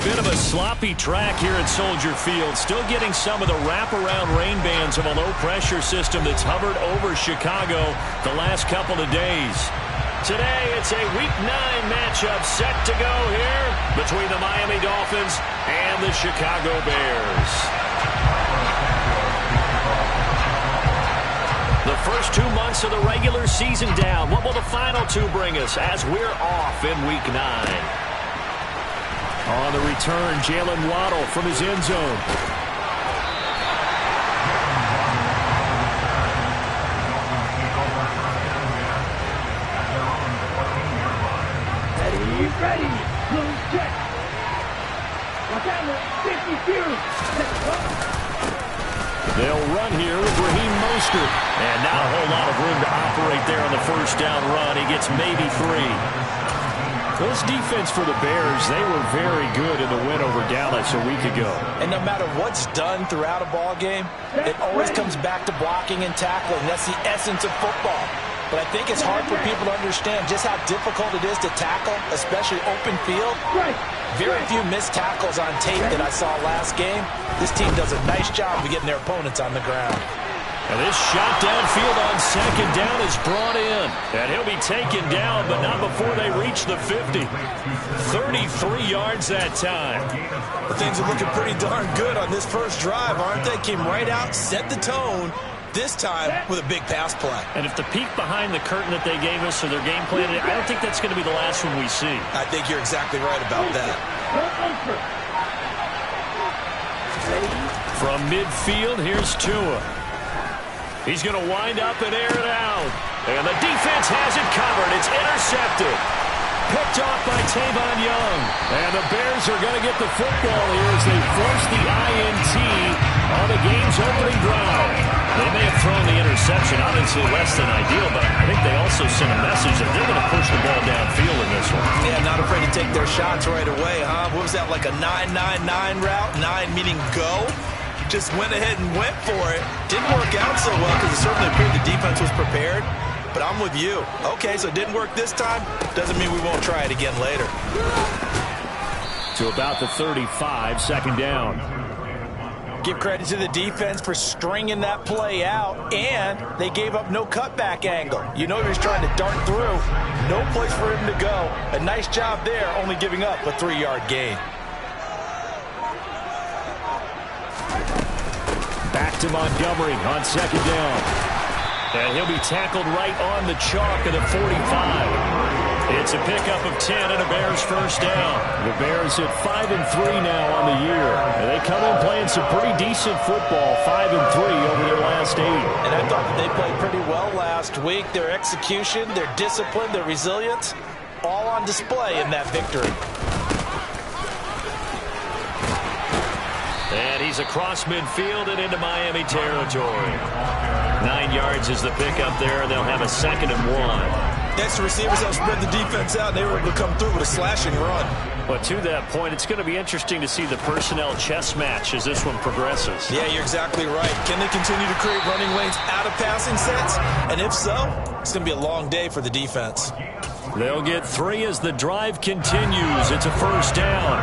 Bit of a sloppy track here at Soldier Field. Still getting some of the wraparound rain bands of a low-pressure system that's hovered over Chicago the last couple of days. Today, it's a Week 9 matchup set to go here between the Miami Dolphins and the Chicago Bears. The first 2 months of the regular season down. What will the final two bring us as we're off in Week 9? On the return, Jalen Waddle from his end zone. Ready, blue check. They'll run here with Raheem Mostert. And not a whole lot of room to operate there on the first down run. He gets maybe 3. This defense for the Bears, they were very good in the win over Dallas a week ago. And no matter what's done throughout a ball game, it always comes back to blocking and tackling. That's the essence of football. But I think it's hard for people to understand just how difficult it is to tackle, especially open field. Very few missed tackles on tape that I saw last game. This team does a nice job of getting their opponents on the ground. And this shot downfield on second down is brought in. And he'll be taken down, but not before they reach the 50. 33 yards that time. Well, things are looking pretty darn good on this first drive, aren't they? Came right out, set the tone, this time with a big pass play. And if the peek behind the curtain that they gave us or their game plan, I don't think that's going to be the last one we see. I think you're exactly right about that. From midfield, here's Tua. He's going to wind up and air it out. And the defense has it covered. It's intercepted. Picked off by Tavon Young. And the Bears are going to get the football here as they force the INT on the game's opening drive. They may have thrown the interception, obviously less than ideal, but I think they also sent a message that they're going to push the ball downfield in this one. Yeah, not afraid to take their shots right away, huh? What was that, like a 9-9-9 route? 9 meaning go? Just went ahead and went for it. Didn't work out so well because it certainly appeared the defense was prepared. But I'm with you. Okay, so it didn't work this time. Doesn't mean we won't try it again later. To about the 35, second down. Give credit to the defense for stringing that play out, and they gave up no cutback angle. You know he was trying to dart through. No place for him to go. A nice job there, only giving up a 3-yard gain. Back to Montgomery on second down. And he'll be tackled right on the chalk of the 45. It's a pickup of 10 and a Bears first down. The Bears at 5-3 now on the year. And they come in playing some pretty decent football, 5-3 over their last 8. And I thought that they played pretty well last week. Their execution, their discipline, their resilience, all on display in that victory. And he's across midfield and into Miami territory. 9 yards is the pickup there, and they'll have a 2nd and 1. Next, the receivers have spread the defense out, and they were able to come through with a slashing run. But to that point, it's going to be interesting to see the personnel chess match as this one progresses. Yeah, you're exactly right. Can they continue to create running lanes out of passing sets? And if so, it's going to be a long day for the defense. They'll get 3 as the drive continues. It's a first down.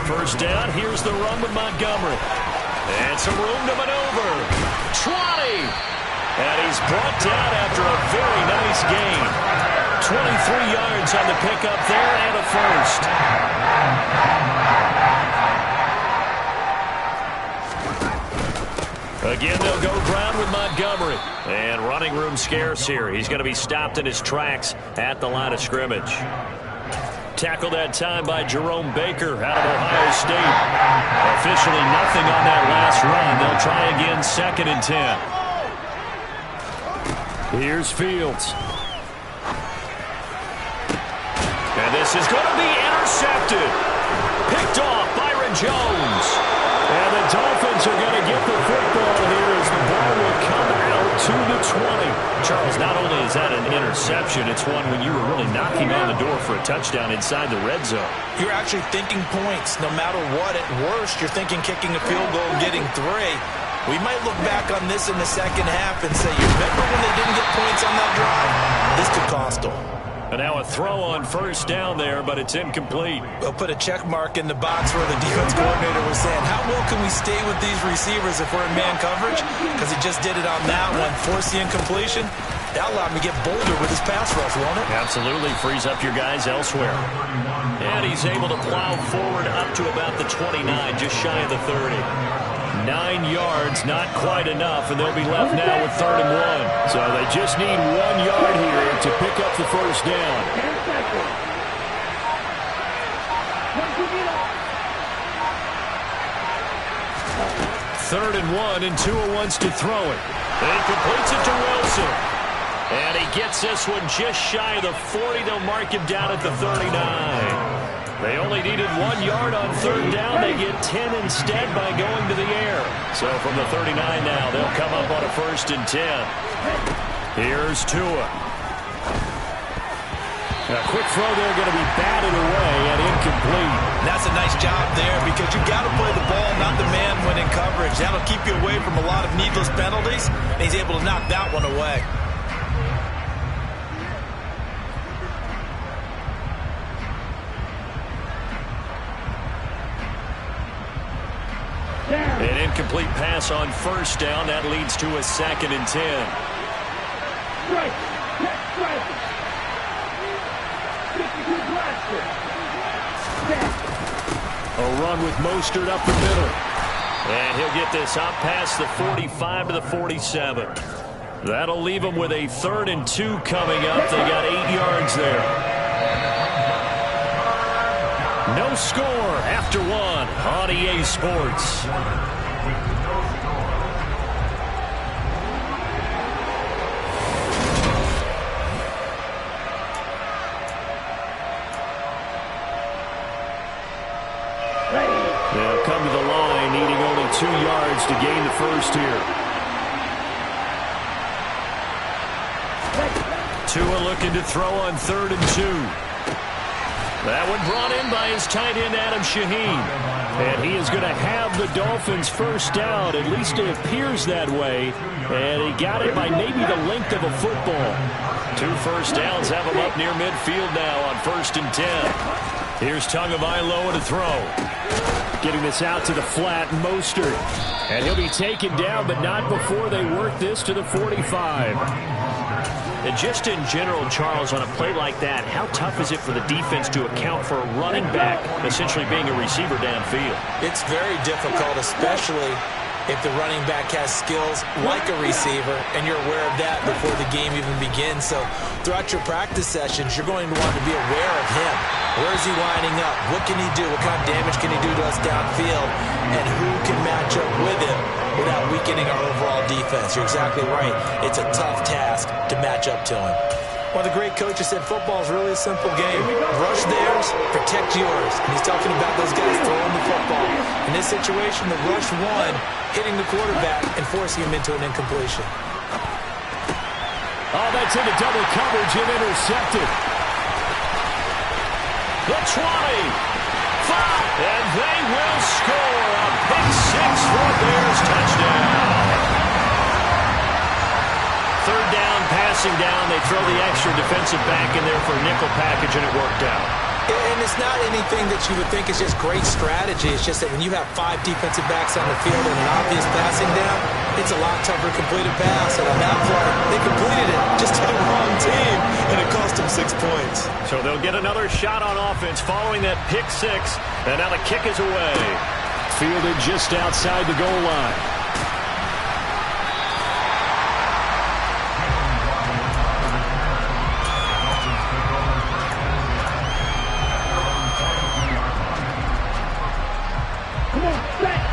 First down, here's the run with Montgomery. And some room to maneuver. 20! And he's brought down after a very nice gain. 23 yards on the pickup there and a first. Again, they'll go ground with Montgomery. And running room scarce here. He's going to be stopped in his tracks at the line of scrimmage. Tackled that time by Jerome Baker out of Ohio State. Officially nothing on that last run. They'll try again, 2nd and 10. Here's Fields. And this is going to be intercepted. Picked off Byron Jones. And the Dolphins are going to get the football here as the ball will come out to the 20. Charles, not only is that an interception, it's one when you were really knocking on the door for a touchdown inside the red zone. You're actually thinking points no matter what. At worst, you're thinking kicking a field goal and getting 3. We might look back on this in the second half and say, you remember when they didn't get points on that drive? This could cost them. And now a throw on first down there, but it's incomplete. We'll put a check mark in the box where the defense coordinator was saying, how well can we stay with these receivers if we're in man coverage? Because he just did it on that one, forced the incompletion. That allowed him to get bolder with his pass rush, won't it? Absolutely. Frees up your guys elsewhere. And he's able to plow forward up to about the 29, just shy of the 30. 9 yards, not quite enough, and they'll be left now with 3rd and 1. So they just need 1 yard here to pick up the first down. 3rd and 1, and Tua wants to throw it. And he completes it to Wilson. And he gets this one just shy of the 40. They'll mark him down at the 39. They only needed 1 yard on 3rd down. They get 10 instead by going to the air. So from the 39 now, they'll come up on a 1st and 10. Here's Tua. A quick throw there going to be batted away and incomplete. That's a nice job there because you got to play the ball, not the man when in coverage. That'll keep you away from a lot of needless penalties, and he's able to knock that one away. An incomplete pass on 1st down. That leads to a 2nd and 10. A run with Mostert up the middle. And he'll get this up past the 45 to the 47. That'll leave him with a 3rd and 2 coming up. They got 8 yards there. No score after 1 on EA Sports. They'll come to the line, needing only 2 yards to gain the first here. Tua looking to throw on 3rd and 2. That one brought in by his tight end, Adam Shaheen. And he is going to have the Dolphins first down. At least it appears that way. And he got it by maybe the length of a football. 2 first downs have him up near midfield now on 1st and 10. Here's Tagovailoa to throw. Getting this out to the flat, Mostert. And he'll be taken down, but not before they work this to the 45. And just in general, Charles, on a play like that, how tough is it for the defense to account for a running back essentially being a receiver downfield? It's very difficult, especially if the running back has skills like a receiver, and you're aware of that before the game even begins. So throughout your practice sessions, you're going to want to be aware of him. Where is he lining up? What can he do? What kind of damage can he do to us downfield? And who can match up with him without weakening our overall defense? You're exactly right. It's a tough task to match up to him. One of the great coaches said football is really a simple game. Rush theirs, protect yours. And he's talking about those guys throwing the football. In this situation, the rush one, hitting the quarterback and forcing him into an incompletion. Oh, that's into double coverage and intercepted. The 20. 5. And they will score a pick 6 for a Bears touchdown. 3rd down, passing down. They throw the extra defensive back in there for a nickel package, and it worked out. And it's not anything that you would think is just great strategy. It's just that when you have 5 defensive backs on the field and an obvious passing down, it's a lot tougher to complete a pass. And on that play, they completed it just to the wrong team, and it cost them 6 points. So they'll get another shot on offense following that pick 6, and now the kick is away. Fielded just outside the goal line.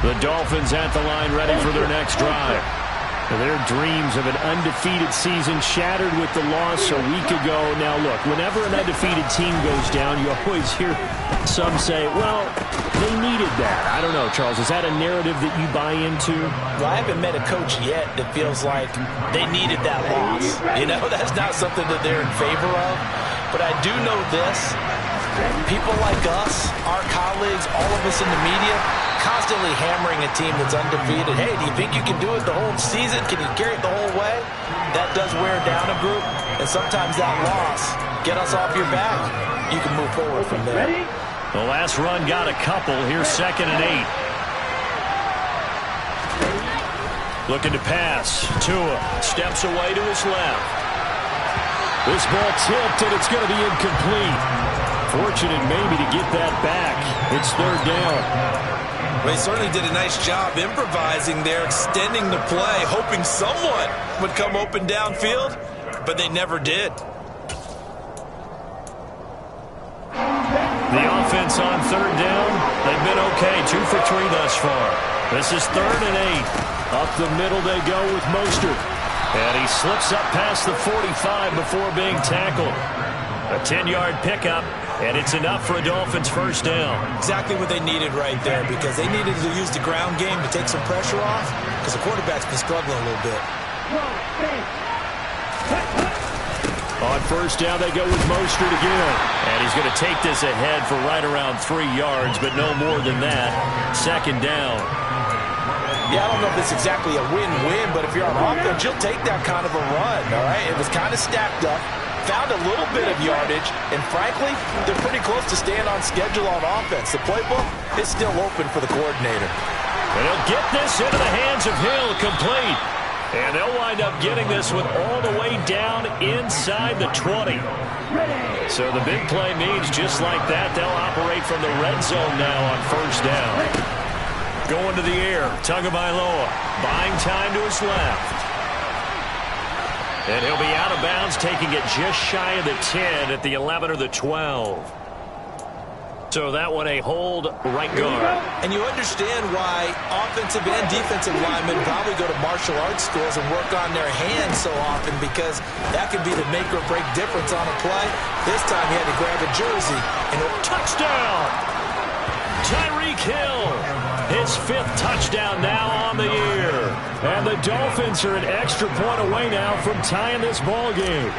The Dolphins at the line ready for their next drive. Their dreams of an undefeated season shattered with the loss a week ago. Now, look, whenever an undefeated team goes down, you always hear some say, well, they needed that. I don't know, Charles. Is that a narrative that you buy into? Well, I haven't met a coach yet that feels like they needed that loss. You know, that's not something that they're in favor of. But I do know this. People like us, our colleagues, all of us in the media, constantly hammering a team that's undefeated. Hey, do you think you can do it the whole season? Can you carry it the whole way? That does wear down a group. And sometimes that loss, get us off your back, you can move forward from there. Ready? The last run got a couple. Here's 2nd and 8. Looking to pass. Tua steps away to his left. This ball tipped, and it's going to be incomplete. Fortunate maybe to get that back. It's 3rd down. Well, he certainly did a nice job improvising there, extending the play, hoping someone would come open downfield, but they never did. The offense on 3rd down, they've been okay. 2 for 3 thus far. This is 3rd and 8. Up the middle they go with Mostert. And he slips up past the 45 before being tackled. A 10-yard pickup, and it's enough for a Dolphins first down. Exactly what they needed right there, because they needed to use the ground game to take some pressure off, because the quarterback's been struggling a little bit. On first down, they go with Mostert again. And he's going to take this ahead for right around 3 yards, but no more than that. 2nd down. Yeah, I don't know if it's exactly a win-win, but if you're on offense, you'll take that kind of a run, all right? It was kind of stacked up, found a little bit of yardage, and frankly, they're pretty close to staying on schedule on offense. The playbook is still open for the coordinator. And he'll get this into the hands of Hill, complete. And they'll wind up getting this one all the way down inside the 20. So the big play means just like that, they'll operate from the red zone now on first down. Going to the air, Tagovailoa, buying time to his left. And he'll be out of bounds, taking it just shy of the 10 at the 11 or the 12. So that one a hold right guard. And you understand why offensive and defensive linemen probably go to martial arts schools and work on their hands so often, because that could be the make or break difference on a play. This time he had to grab a jersey and a touchdown. Tyreek Hill, his 5th touchdown now on the year. And the Dolphins are an extra point away now from tying this ball game.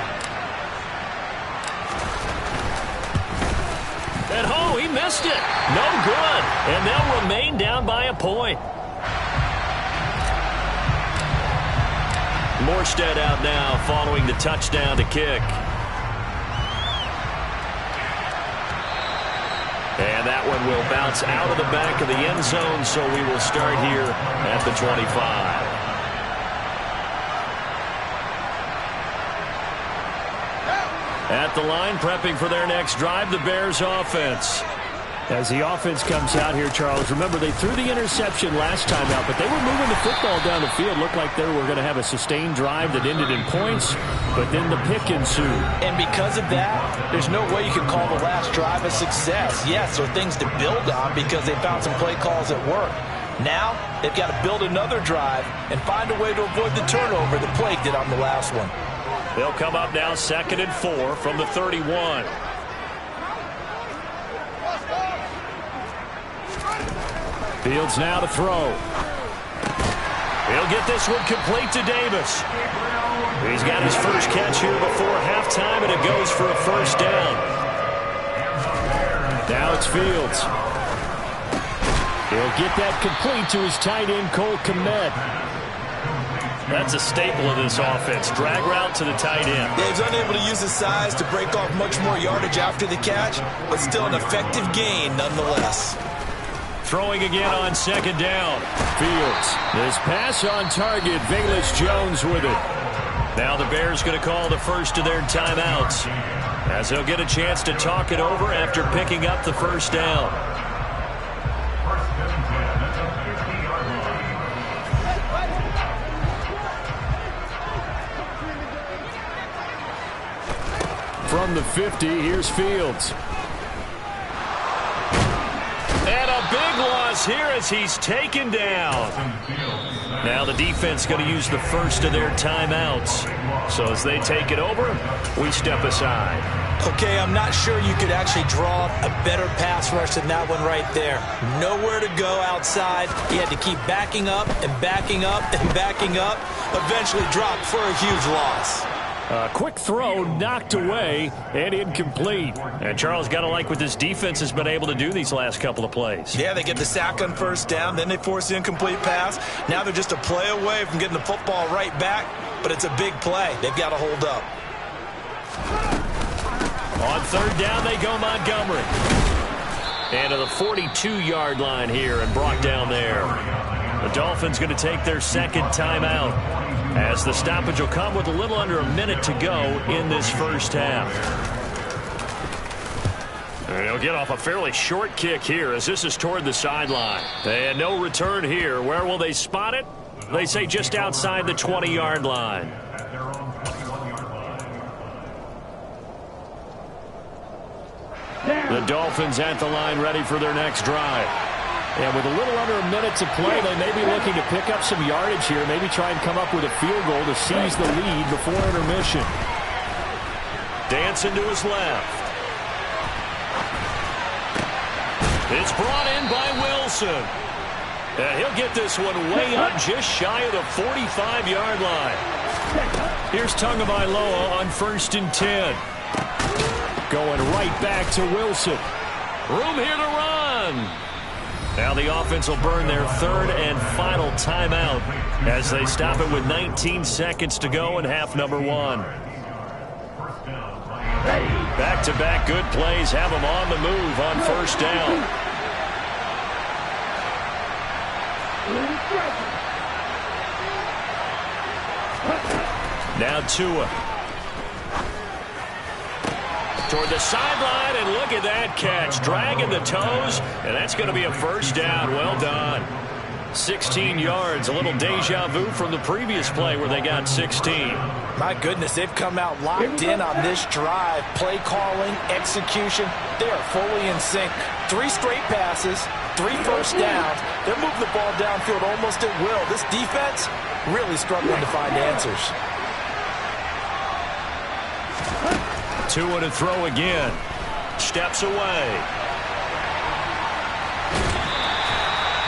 And oh, he missed it. No good. And they'll remain down by a point. Morstead out now following the touchdown to kick. And that one will bounce out of the back of the end zone, so we will start here at the 25. At the line, prepping for their next drive, the Bears offense. As the offense comes out here, Charles, remember they threw the interception last time out, but they were moving the football down the field. Looked like they were going to have a sustained drive that ended in points, but then the pick ensued. And because of that, there's no way you can call the last drive a success. Yes, there are things to build on because they found some play calls that work. Now, they've got to build another drive and find a way to avoid the turnover that plagued it on the last one. They'll come up now 2nd and 4 from the 31. Fields now to throw. He'll get this one complete to Davis. He's got his first catch here before halftime, and it goes for a first down. Now it's Fields. He'll get that complete to his tight end, Cole Kmet. That's a staple of this offense. Drag route to the tight end. Dave's unable to use his size to break off much more yardage after the catch, but still an effective gain nonetheless. Throwing again on 2nd down. Fields. This pass on target. Velus Jones with it. Now the Bears going to call the first of their timeouts, as they'll get a chance to talk it over after picking up the first down. From the 50, here's Fields. And a big loss here as he's taken down. Now the defense going to use the first of their timeouts. So as they take it over, we step aside. Okay, I'm not sure you could actually draw a better pass rush than that one right there. Nowhere to go outside. He had to keep backing up and backing up and backing up. Eventually dropped for a huge loss. A quick throw knocked away and incomplete. And Charles, got to like what this defense has been able to do these last couple of plays. Yeah, they get the sack on first down, then they force the incomplete pass. Now they're just a play away from getting the football right back, but it's a big play. They've got to hold up. On third down, they go Montgomery. And to the 42-yard line here and brought down there. The Dolphins going to take their second timeout as the stoppage will come with a little under a minute to go in this first half. And he'll get off a fairly short kick here as this is toward the sideline. And no return here. Where will they spot it? They say just outside the 20-yard line. The Dolphins at the line ready for their next drive. And with a little under a minute to play, they may be looking to pick up some yardage here, maybe try and come up with a field goal to seize the lead before intermission. Dancing to his left. It's brought in by Wilson. And he'll get this one way up just shy of the 45-yard line. Here's Tagovailoa on 1st and 10. Going right back to Wilson. Room here to run. Now the offense will burn their third and final timeout as they stop it with 19 seconds to go in half number one. Back-to-back good plays have them on the move on first down. Now Tua. Toward the sideline, and look at that catch. Dragging the toes, and that's going to be a first down. Well done. 16 yards, a little deja vu from the previous play where they got 16. My goodness, they've come out locked in on this drive. Play calling, execution, they are fully in sync. 3 straight passes, 3 first downs. They're moving the ball downfield almost at will. This defense really struggling to find answers. Tua to throw again. Steps away.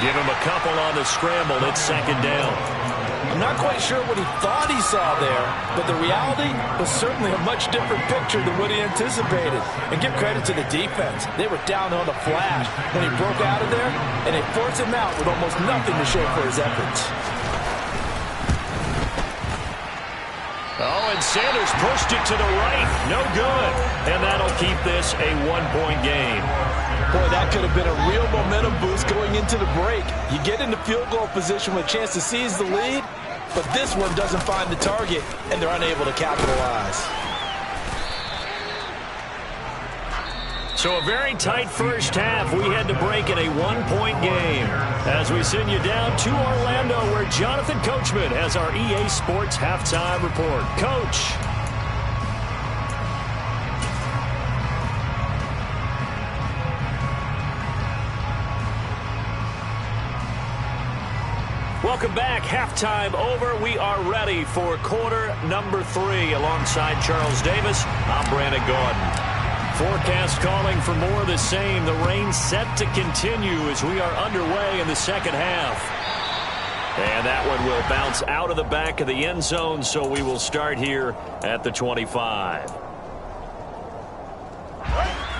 Give him a couple on the scramble. It's second down. I'm not quite sure what he thought he saw there, but the reality was certainly a much different picture than what he anticipated. And give credit to the defense. They were down on the flash when he broke out of there, and they forced him out with almost nothing to show for his efforts. Oh, and Sanders pushed it to the right. No good. And that'll keep this a 1-point game. Boy, that could have been a real momentum boost going into the break. You get into field goal position with a chance to seize the lead, but this one doesn't find the target, and they're unable to capitalize. So a very tight first half. We had to break in a 1-point game as we send you down to Orlando where Jonathan Coachman has our EA Sports halftime report. Coach. Welcome back. Halftime over. We are ready for quarter number 3 alongside Charles Davis. I'm Brandon Gaudin. Forecast calling for more of the same. The rain set to continue as we are underway in the second half. And that one will bounce out of the back of the end zone, so we will start here at the 25.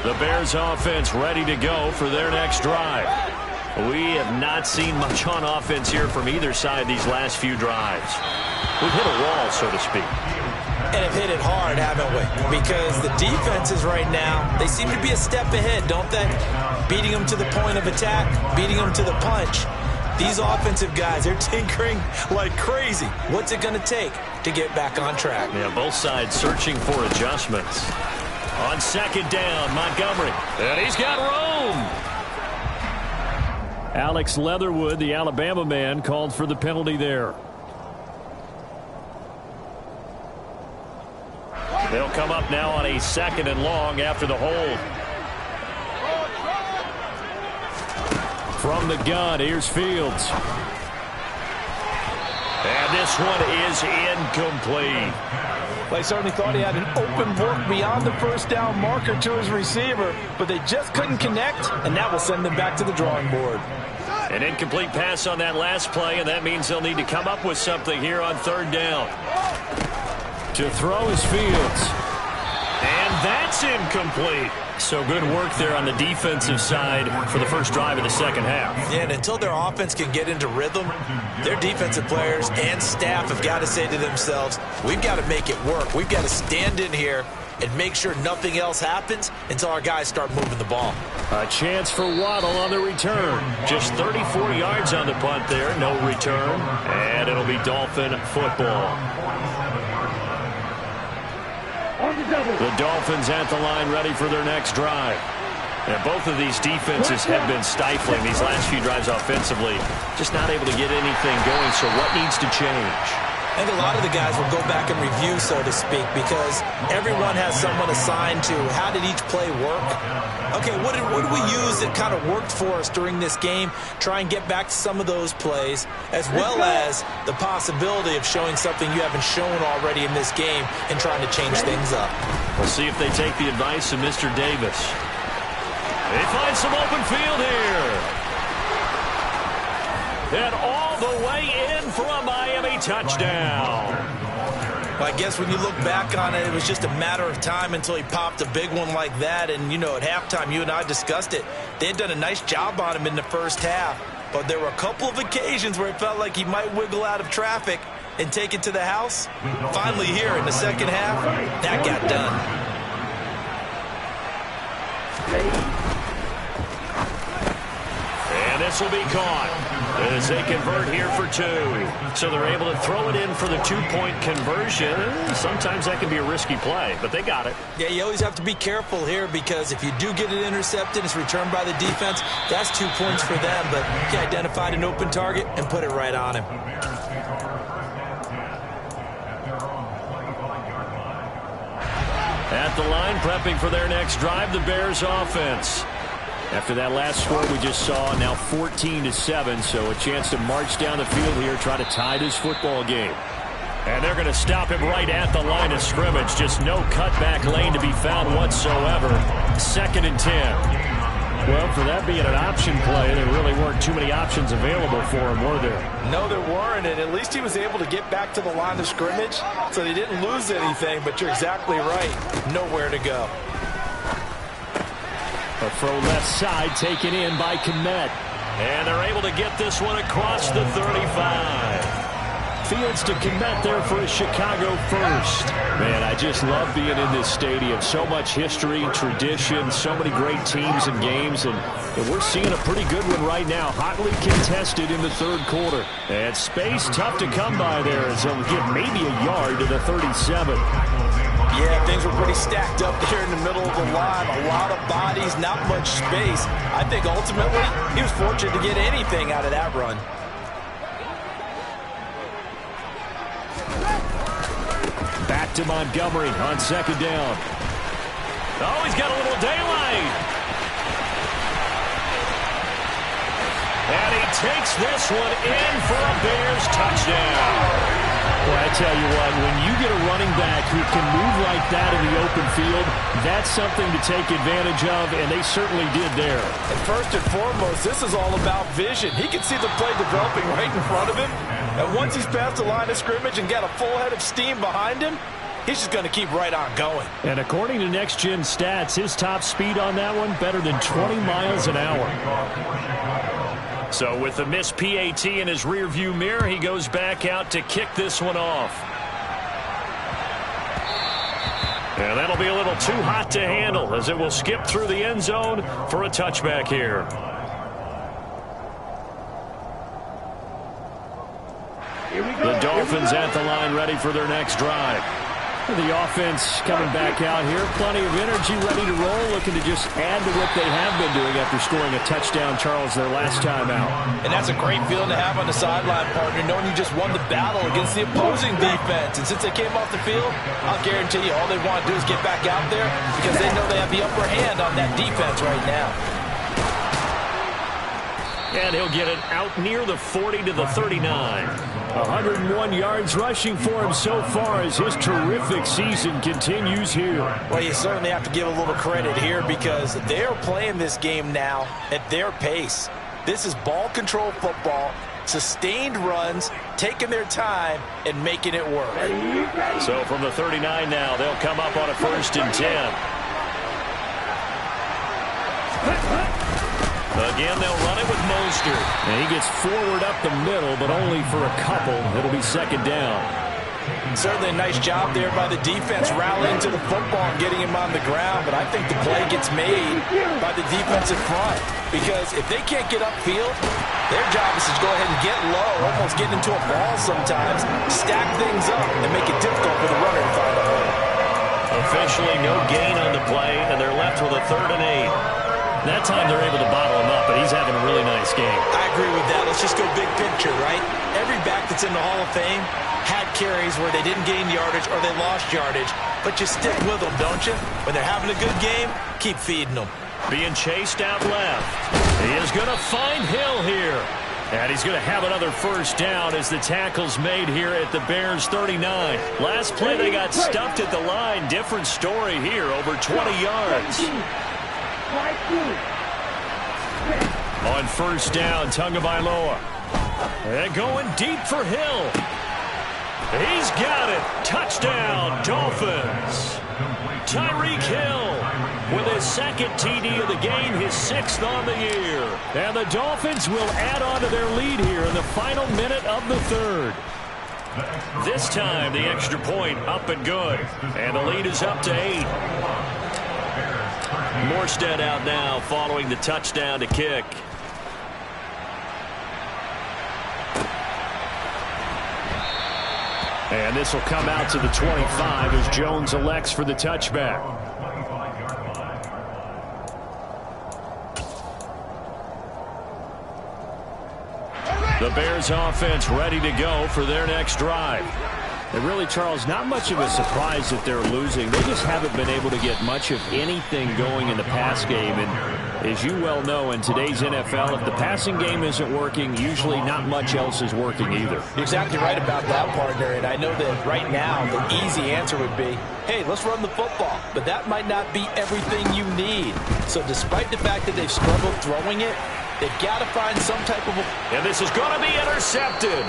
The Bears offense ready to go for their next drive. We have not seen much on offense here from either side these last few drives. We've hit a wall, so to speak. And have hit it hard, haven't we? Because the defenses right now, they seem to be a step ahead, don't they? Beating them to the point of attack, beating them to the punch. These offensive guys, they're tinkering like crazy. What's it going to take to get back on track? Yeah, both sides searching for adjustments. On second down, Montgomery. And he's got room. Alex Leatherwood, the Alabama man, called for the penalty there. They'll come up now on a 2nd and long after the hold. From the gun, here's Fields. And this one is incomplete. They certainly thought he had an open look beyond the first down marker to his receiver, but they just couldn't connect, and that will send them back to the drawing board. An incomplete pass on that last play, and that means they'll need to come up with something here on 3rd down. To throw is Fields. And that's incomplete. So good work there on the defensive side for the first drive of the second half. Yeah, and until their offense can get into rhythm, their defensive players and staff have got to say to themselves, we've got to make it work. We've got to stand in here and make sure nothing else happens until our guys start moving the ball. A chance for Waddle on the return. Just 34 yards on the punt there. No return. And it'll be Dolphin football. The Dolphins at the line ready for their next drive. And both of these defenses have been stifling these last few drives offensively. Just not able to get anything going, so what needs to change? I think a lot of the guys will go back and review, so to speak, because everyone has someone assigned to how did each play work. Okay, what did we use that kind of worked for us during this game? Try and get back to some of those plays, as well as the possibility of showing something you haven't shown already in this game and trying to change things up. We'll see if they take the advice of Mr. Davis. They find some open field here. And all the way in for a Miami touchdown. I guess when you look back on it, it was just a matter of time until he popped a big one like that. And, you know, at halftime, you and I discussed it. They had done a nice job on him in the first half. But there were a couple of occasions where it felt like he might wiggle out of traffic and take it to the house. Finally here in the second half, that got done. And this will be caught as they convert here for 2. So they're able to throw it in for the 2-point conversion. Sometimes that can be a risky play, but they got it. Yeah, you always have to be careful here because if you do get it intercepted, it's returned by the defense. That's 2 points for them, but he identified an open target and put it right on him. At the line, prepping for their next drive, the Bears offense. After that last score we just saw, now 14-7, so a chance to march down the field here, try to tie this football game. And they're going to stop him right at the line of scrimmage. Just no cutback lane to be found whatsoever. 2nd and 10. Well, for that being an option play, there really weren't too many options available for him, were there? No, there weren't, and at least he was able to get back to the line of scrimmage, so they didn't lose anything, but you're exactly right. Nowhere to go. A throw left side taken in by Kmet. And they're able to get this one across the 35. Fields to Kmet there for a Chicago first. Man, I just love being in this stadium. So much history, tradition, so many great teams and games, and we're seeing a pretty good one right now. Hotly contested in the 3rd quarter. And space tough to come by there as they'll get maybe a yard to the 37. Yeah, things were pretty stacked up there in the middle of the line. A lot of bodies, not much space. I think ultimately he was fortunate to get anything out of that run. Back to Montgomery on 2nd down. Oh, he's got a little daylight. And he takes this one in for a Bears touchdown. Well, I tell you what, when you get a running back who can move like that in the open field, that's something to take advantage of, and they certainly did there. And first and foremost, this is all about vision. He can see the play developing right in front of him, and once he's past the line of scrimmage and got a full head of steam behind him, he's just going to keep right on going. And according to Next Gen Stats, his top speed on that one, better than 20 miles an hour. So with the missed PAT in his rearview mirror, he goes back out to kick this one off. And that'll be a little too hot to handle as it will skip through the end zone for a touchback here. The Dolphins at the line ready for their next drive. The offense coming back out here. Plenty of energy, ready to roll, looking to just add to what they have been doing after scoring a touchdown, Charles, their last time out. And that's a great feeling to have on the sideline, partner, knowing you just won the battle against the opposing defense. And since they came off the field, I'll guarantee you all they want to do is get back out there because they know they have the upper hand on that defense right now. And he'll get it out near the 40 to the 39. 101 yards rushing for him so far as his terrific season continues here. Well, you certainly have to give a little credit here because they're playing this game now at their pace. This is ball control football, sustained runs, taking their time, and making it work. So from the 39 now, they'll come up on a 1st and 10. Again, they'll run it with Mostert. And he gets forward up the middle, but only for a couple. It'll be 2nd down. Certainly a nice job there by the defense rallying to the football and getting him on the ground, but I think the play gets made by the defensive front because if they can't get upfield, their job is to go ahead and get low, almost get into a ball sometimes, stack things up, and make it difficult for the runner to find a hole. Officially no gain on the play, and they're left with a 3rd and 8. That time they're able to bottle him up, but he's having a really nice game. I agree with that. Let's just go big picture, right? Every back that's in the Hall of Fame had carries where they didn't gain yardage or they lost yardage, but you stick with them, don't you? When they're having a good game, keep feeding them. Being chased out left. He is going to find Hill here. And he's going to have another 1st down as the tackle's made here at the Bears 39. Last play they got stuffed at the line. Different story here, over 20 yards. On 1st down, Tagovailoa. And going deep for Hill. He's got it. Touchdown, Dolphins. Tyreek Hill with his 2nd TD of the game, his 6th on the year. And the Dolphins will add on to their lead here in the final minute of the 3rd. This time, the extra point up and good. And the lead is up to 8. Morstead out now following the touchdown to kick. And this will come out to the 25 as Jones elects for the touchback. The Bears offense ready to go for their next drive. And really, Charles, not much of a surprise that they're losing. They just haven't been able to get much of anything going in the pass game. And as you well know, in today's NFL, if the passing game isn't working, usually not much else is working either. You're exactly right about that, partner. And I know that right now the easy answer would be, hey, let's run the football. But that might not be everything you need. So despite the fact that they've struggled throwing it, they've got to find some type of... And this is going to be intercepted.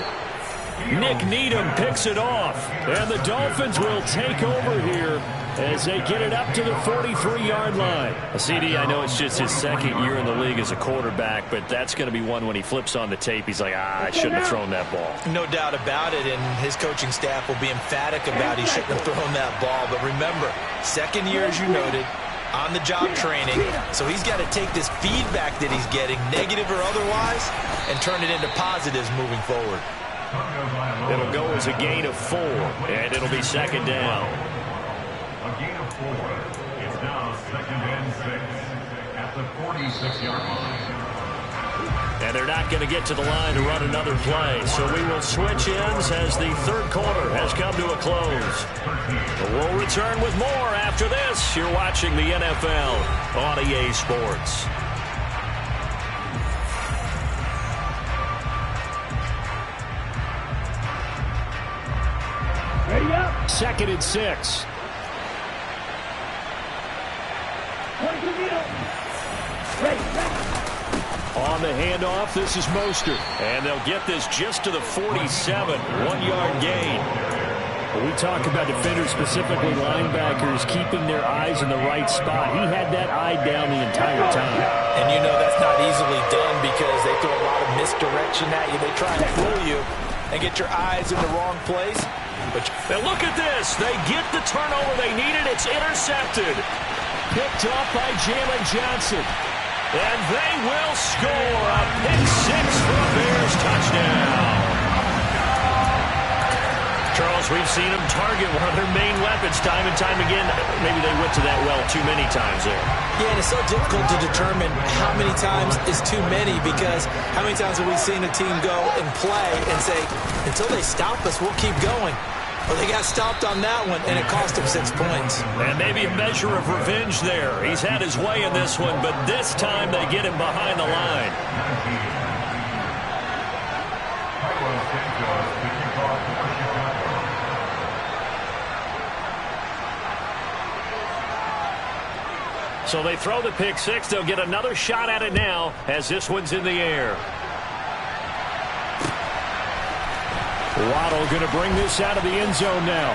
Nick Needham picks it off, and the Dolphins will take over here as they get it up to the 43-yard line. CD, I know it's just his 2nd year in the league as a quarterback, but that's going to be one when he flips on the tape, he's like, I shouldn't have thrown that ball. No doubt about it, and his coaching staff will be emphatic about he shouldn't have thrown that ball. But remember, 2nd year, as you noted, on-the-job training, so he's got to take this feedback that he's getting, negative or otherwise, and turn it into positives moving forward. It'll go as a gain of 4, and it'll be 2nd down. A gain of 4. It's now 2nd and 6 at the 46-yard line. And they're not going to get to the line to run another play, so we will switch ends as the 3rd quarter has come to a close. We'll return with more after this. You're watching the NFL on EA Sports. Ready up. 2nd and 6. Ready. On the handoff, this is Mostert. And they'll get this just to the 47, 1-yard gain. We talk about defenders, specifically linebackers, keeping their eyes in the right spot. He had that eye down the entire time. And you know that's not easily done because they throw a lot of misdirection at you. They try and fool you and get your eyes in the wrong place. But now look at this. They get the turnover they needed. It's intercepted. Picked off by Jalen Johnson. And they will score a pick-6 for a Bears touchdown. Charles, we've seen them target one of their main weapons time and time again. Maybe they went to that well too many times there. Yeah, and it's so difficult to determine how many times is too many because how many times have we seen a team go and play and say, until they stop us, we'll keep going. Well, they got stopped on that one, and it cost them 6 points. And maybe a measure of revenge there. He's had his way in this one, but this time they get him behind the line. So they throw the pick-6. They'll get another shot at it now as this one's in the air. Waddle going to bring this out of the end zone now.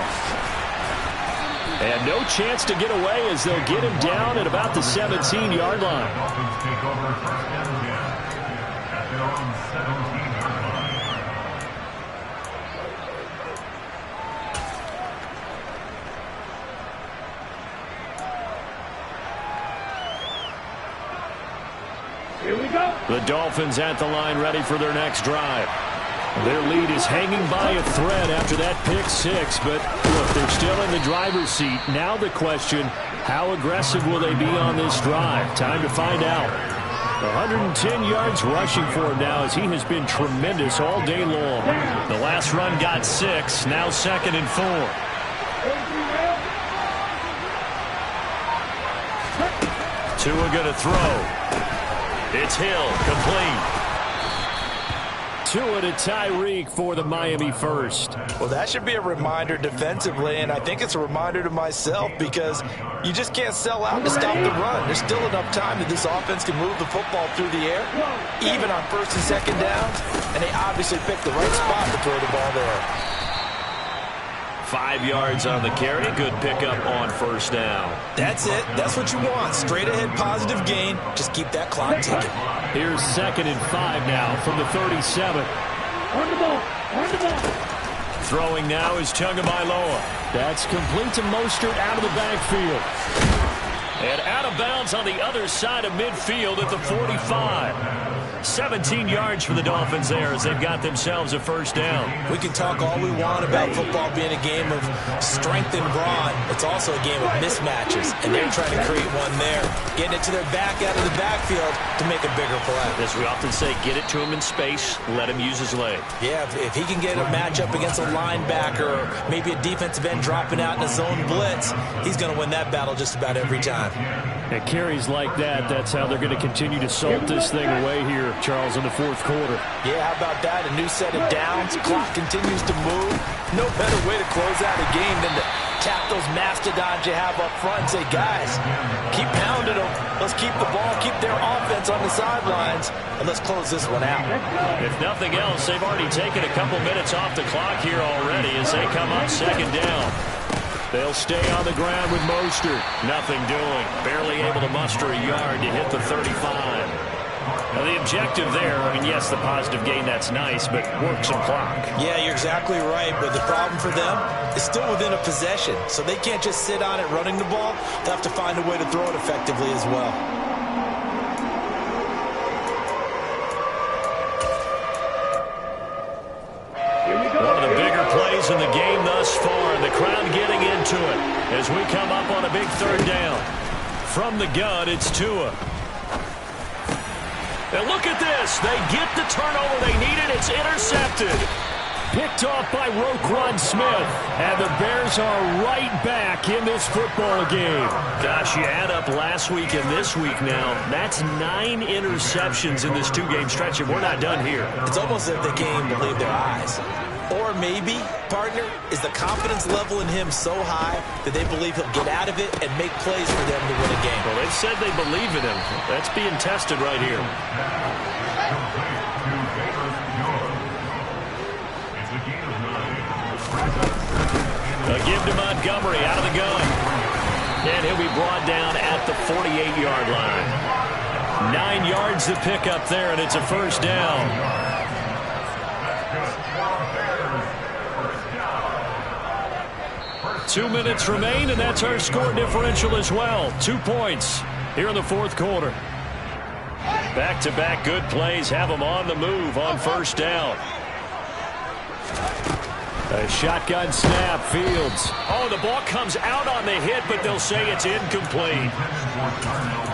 And no chance to get away as they'll get him down at about the 17-yard line. Here we go. The Dolphins at the line ready for their next drive. Their lead is hanging by a thread after that pick six, but look, they're still in the driver's seat. Now the question, how aggressive will they be on this drive? Time to find out. 110 yards rushing for him now as he has been tremendous all day long. The last run got 6, now 2nd and 4. Tua going to throw. It's Hill, complete. Tua to Tyreek for the Miami first. Well, that should be a reminder defensively, and I think it's a reminder to myself because you just can't sell out to stop the run. There's still enough time that this offense can move the football through the air, even on 1st and 2nd downs, and they obviously picked the right spot to throw the ball there. 5 yards on the carry. Good pickup on 1st down. That's it. That's what you want. Straight ahead positive gain. Just keep that clock ticking. Here's 2nd and 5 now from the 37. On the ball. On the ball. Throwing now is Tagovailoa. That's complete to Mostert out of the backfield. And out of bounds on the other side of midfield at the 45. 17 yards for the Dolphins there as they've got themselves a 1st down. We can talk all we want about football being a game of strength and brawn. It's also a game of mismatches, and they're trying to create one there. Getting it to their back out of the backfield to make a bigger play. As we often say, get it to him in space, let him use his leg. Yeah, if he can get a matchup against a linebacker or maybe a defensive end dropping out in a zone blitz, he's going to win that battle just about every time. At carries like that, that's how they're going to continue to salt this thing away here, Charles, in the 4th quarter. Yeah, how about that? A new set of downs. Clock continues to move. No better way to close out a game than to tap those mastodons you have up front and say, guys, keep pounding them. Let's keep the ball, keep their offense on the sidelines, and let's close this one out. If nothing else, they've already taken a couple minutes off the clock here already as they come up 2nd down. They'll stay on the ground with Mostert. Nothing doing. Barely able to muster a yard to hit the 35. Now the objective there, I mean, yes, the positive gain, that's nice, but work some clock. Yeah, you're exactly right, but the problem for them is still within a possession, so they can't just sit on it running the ball. They'll have to find a way to throw it effectively as well. One of the bigger plays in the game thus far, and the crowd getting into it as we come up on a big 3rd down. From the gun, it's Tua. And look at this. They get the turnover they needed. It's intercepted. Picked off by Roquan Smith. And the Bears are right back in this football game. Gosh, you add up last week and this week now. That's 9 interceptions in this 2-game stretch, and we're not done here. It's almost as if they can't even believe their eyes. Or maybe, partner, is the confidence level in him so high that they believe he'll get out of it and make plays for them to win a game. Well, they've said they believe in him. That's being tested right here. A give to Montgomery out of the gun. And he'll be brought down at the 48-yard line. 9 yards to pick up there, and it's a 1st down. 2 minutes remain, and that's our score differential as well. 2 points here in the 4th quarter. Back-to-back good plays have them on the move on 1st down. A shotgun snap, Fields. Oh, the ball comes out on the hit, but they'll say it's incomplete.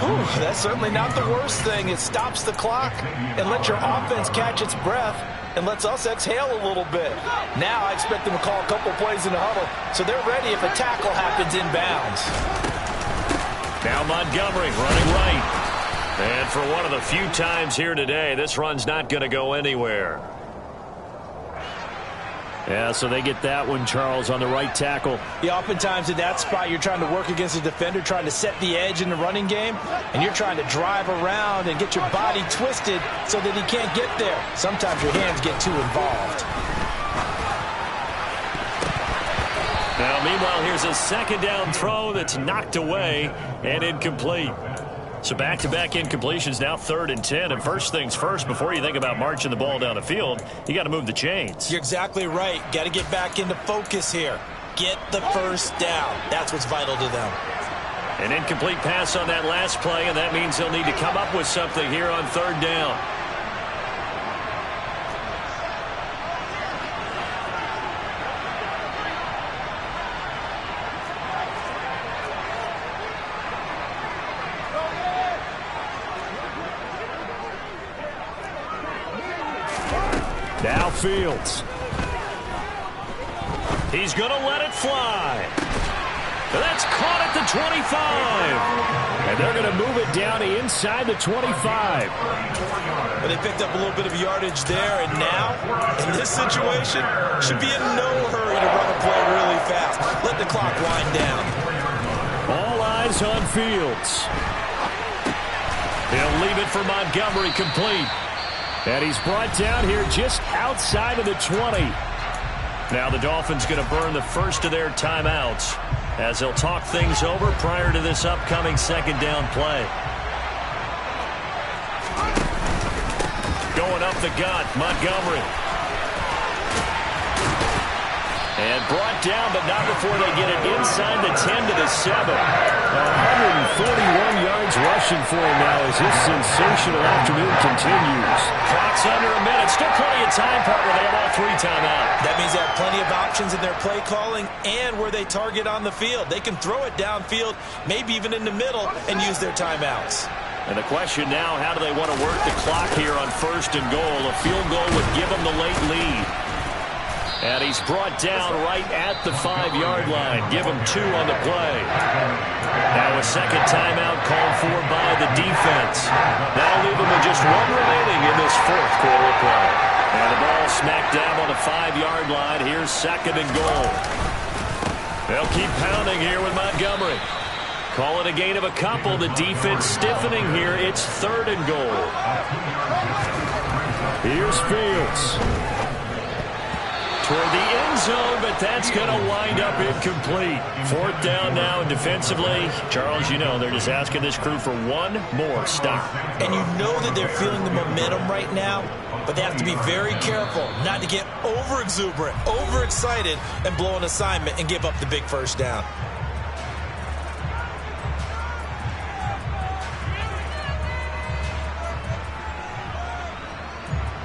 Ooh, that's certainly not the worst thing. It stops the clock and lets your offense catch its breath and lets us exhale a little bit. Now I expect them to call a couple plays in the huddle, so they're ready if a tackle happens inbounds. Now Montgomery running right. And for one of the few times here today, this run's not going to go anywhere. Yeah, so they get that one, Charles, on the right tackle. Yeah, oftentimes in that spot, you're trying to work against a defender, trying to set the edge in the running game, and you're trying to drive around and get your body twisted so that he can't get there. Sometimes your hands get too involved. Now, meanwhile, here's a 2nd down throw that's knocked away and incomplete. So back-to-back incompletions, now 3rd and 10. And first things first, before you think about marching the ball down the field, you got to move the chains. You're exactly right. Got to get back into focus here. Get the 1st down. That's what's vital to them. An incomplete pass on that last play, and that means they'll need to come up with something here on third down. Now Fields. He's going to let it fly. That's caught at the 25. And they're going to move it down to inside the 25. But they picked up a little bit of yardage there, and now, in this situation, should be in no hurry to run a play really fast. Let the clock wind down. All eyes on Fields. He'll leave it for Montgomery complete. And he's brought down here just outside of the 20. Now the Dolphins going to burn the first of their timeouts as they'll talk things over prior to this upcoming second down play. Going up the gut, Montgomery. And brought down, but not before they get it inside the 10 to the 7. 141 yards rushing for him now as this sensational afternoon continues. Clock's under a minute. Still plenty of time, partner. They have all three timeouts. That means they have plenty of options in their play calling and where they target on the field. They can throw it downfield, maybe even in the middle, and use their timeouts. And the question now, how do they want to work the clock here on first and goal? A field goal would give them the late lead. And he's brought down right at the 5-yard line. Give him 2 on the play. Now a second timeout called for by the defense. That'll leave them with just 1 remaining in this fourth quarter play. And the ball smacked down on the 5-yard line. Here's second and goal. They'll keep pounding here with Montgomery. Call it a gain of a couple. The defense stiffening here. It's third and goal. Here's Fields. Toward the end zone, but that's going to wind up incomplete. Fourth down now, and defensively, Charles, you know, they're just asking this crew for one more stop. And you know that they're feeling the momentum right now, but they have to be very careful not to get over-exuberant, over-excited, and blow an assignment and give up the big first down.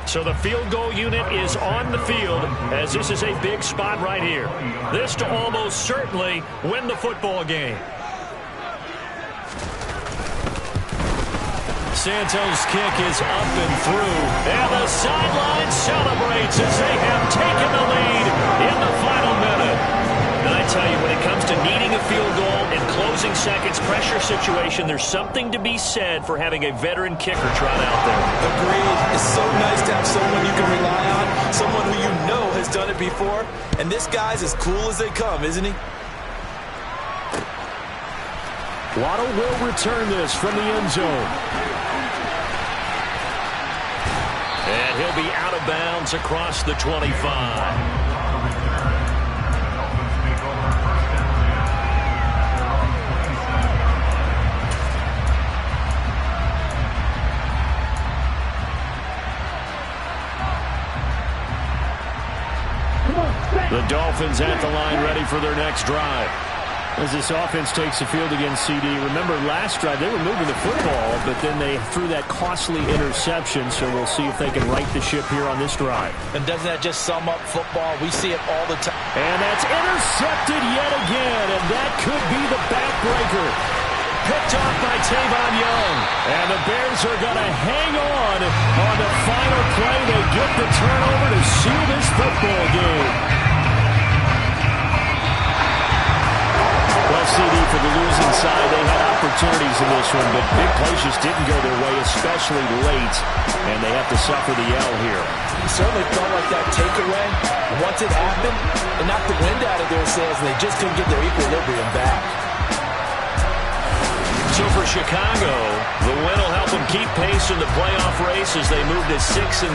So the field goal unit is on the field as this is a big spot right here. This to almost certainly win the football game. Santos' kick is up and through. And the sideline celebrates as they have taken the lead in the final minute. And I tell you, when it comes to needing a field goal in closing seconds pressure situation, there's something to be said for having a veteran kicker trot out there. Agreed. It's so nice to have someone you can rely on, someone who you know has done it before. And this guy's as cool as they come, isn't he? Waddle will return this from the end zone. And he'll be out of bounds across the 25. The Dolphins at the line ready for their next drive. As this offense takes the field against CD, remember last drive they were moving the football, but then they threw that costly interception, so we'll see if they can right the ship here on this drive. And doesn't that just sum up football? We see it all the time. And that's intercepted yet again, and that could be the backbreaker. Picked off by Tavon Young. And the Bears are going to hang on the final play. They get the turnover to seal this football game. Well, CD, for the losing side, they had opportunities in this one, but big plays just didn't go their way, especially late, and they have to suffer the L here. It certainly felt like that takeaway, once it happened, it knocked the wind out of their sails, and they just couldn't get their equilibrium back. So for Chicago, the win will help them keep pace in the playoff race as they move to 6-3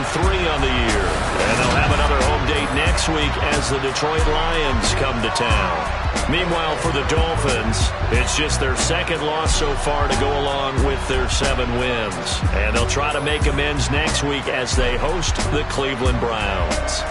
on the year. And they'll have another home date next week as the Detroit Lions come to town. Meanwhile, for the Dolphins, it's just their second loss so far to go along with their 7 wins. And they'll try to make amends next week as they host the Cleveland Browns.